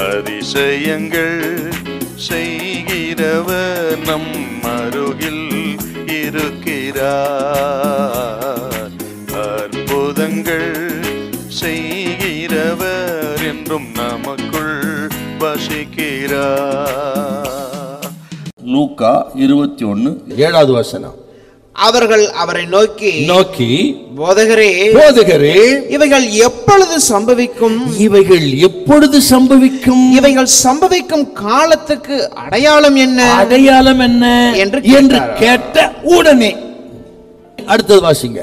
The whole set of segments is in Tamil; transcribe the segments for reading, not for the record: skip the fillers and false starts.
அதிசயங்கள் செய்கிறவர் நம் அருகில் இருக்கிறார். அற்புதங்கள் செய்கிறவர் என்றும் நமக்குள் வசிக்கிறார். லூக்கா 21:7 அவர்கள் அவரை நோக்கி போதகரே இவைகள் எப்பொழுது சம்பவிக்கும்? இவைகள் சம்பவிக்கும் காலத்துக்கு அடையாளம் என்ன என்று கேட்ட உடனே அடுத்தது வாசிங்க.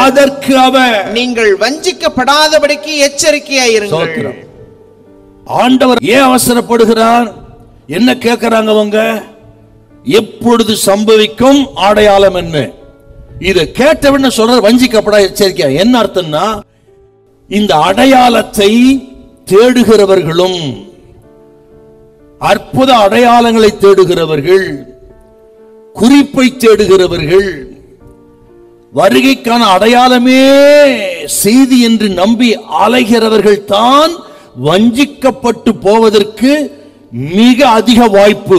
அதற்கு அவர் நீங்கள் வஞ்சிக்கப்படாதபடிக்கு எச்சரிக்கையாயிருங்கள். ஆண்டவர் ஏன் அவசரப்படுகிறார்? என்ன கேட்கிறாங்க அவங்க? எப்பொழுது சம்பவிக்கும், அடையாளம் என்ன? இதை கேட்டவன சொல்ற வஞ்சிக்கப்படா எச்சரிக்கை. என்ன அர்த்தம்னா, இந்த அடையாளத்தை தேடுகிறவர்களும் அற்புத அடையாளங்களை தேடுகிறவர்கள், குறிப்பை தேடுகிறவர்கள், வருகைக்கான அடையாளமே செய்தி என்று நம்பி அலைகிறவர்கள் தான் வஞ்சிக்கப்பட்டு போவதற்கு மிக அதிக வாய்ப்பு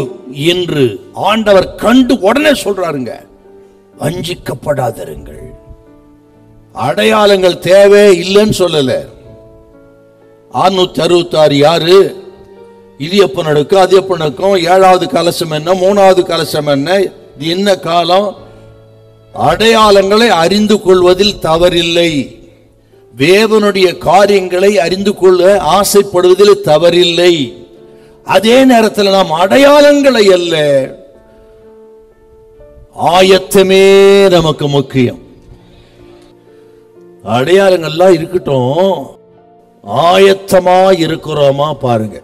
என்று ஆண்டவர் கண்டு உடனே சொல்றாருங்க, வஞ்சிக்கப்படாதிருங்கள். அடையாளங்கள் தேவை இல்லைன்னு சொல்லல. 666 யாரு? இது எப்ப நடக்கும், அது எப்ப நடக்கும், 7வது கலசம் என்ன, 3வது கலசம் என்ன, இது என்ன காலம்? அடையாளங்களை அறிந்து கொள்வதில் தவறில்லை. தேவனுடைய காரியங்களை அறிந்து கொள்ள ஆசைப்படுவதில் தவறில்லை. அதே நேரத்தில் நாம் அடையாளங்களை அல்ல, ஆயத்தமே நமக்கு முக்கியம். அடையாளங்கள்லாம் இருக்கட்டும், ஆயத்தமா இருக்கிறோமா பாருங்க.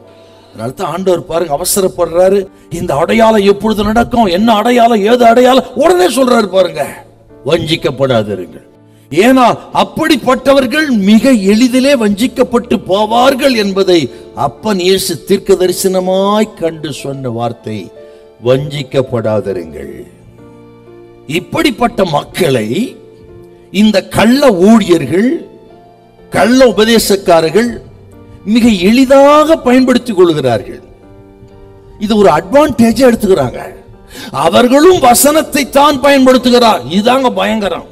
அதனால ஆண்டவர் பாருங்க அவசரப்படுறாரு. இந்த அடையாளம் எப்பொழுது நடக்கும், என்ன அடையாளம், ஏது அடையாளம், உடனே சொல்றாரு பாருங்க, வஞ்சிக்கப்படாதிருங்கள். ஏன்னா அப்படிப்பட்டவர்கள் மிக எளிதிலே வஞ்சிக்கப்பட்டு போவார்கள் என்பதை அப்பன் இயேசு தீர்க்க தரிசனமாய் கண்டு சொன்ன வார்த்தை, வஞ்சிக்கப்படாதிருங்கள். இப்படிப்பட்ட மக்களை இந்த கள்ள ஊழியர்கள், கள்ள உபதேசக்காரர்கள் மிக எளிதாக பயன்படுத்திக் கொள்கிறார்கள். இது ஒரு அட்வான்டேஜ் எடுத்துக்கிறாங்க. அவர்களும் வசனத்தை தான் பயன்படுத்துகிறார். இதுதாங்க பயங்கரம்.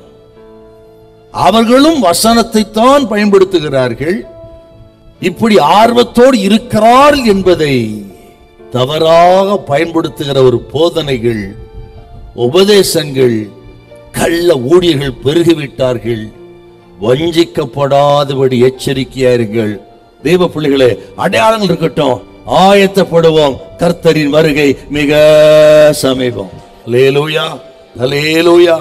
அவர்களும் வசனத்தை தான் பயன்படுத்துகிறார்கள். இப்படி ஆர்வத்தோடு இருக்கிறார் என்பதை தவறாக பயன்படுத்துகிற ஒரு போதனைகள், உபதேசங்கள், கள்ள ஊழியர்கள் பெருகிவிட்டார்கள். வஞ்சிக்கப்படாதபடி எச்சரிக்கையாயிருங்கள். தேவ பிள்ளைகளே, அடையாளங்கள் இருக்கட்டும், ஆயத்தப்படுவோம். கர்த்தரின் வருகை மிக சமீபம். அல்லேலூயா, அல்லேலூயா.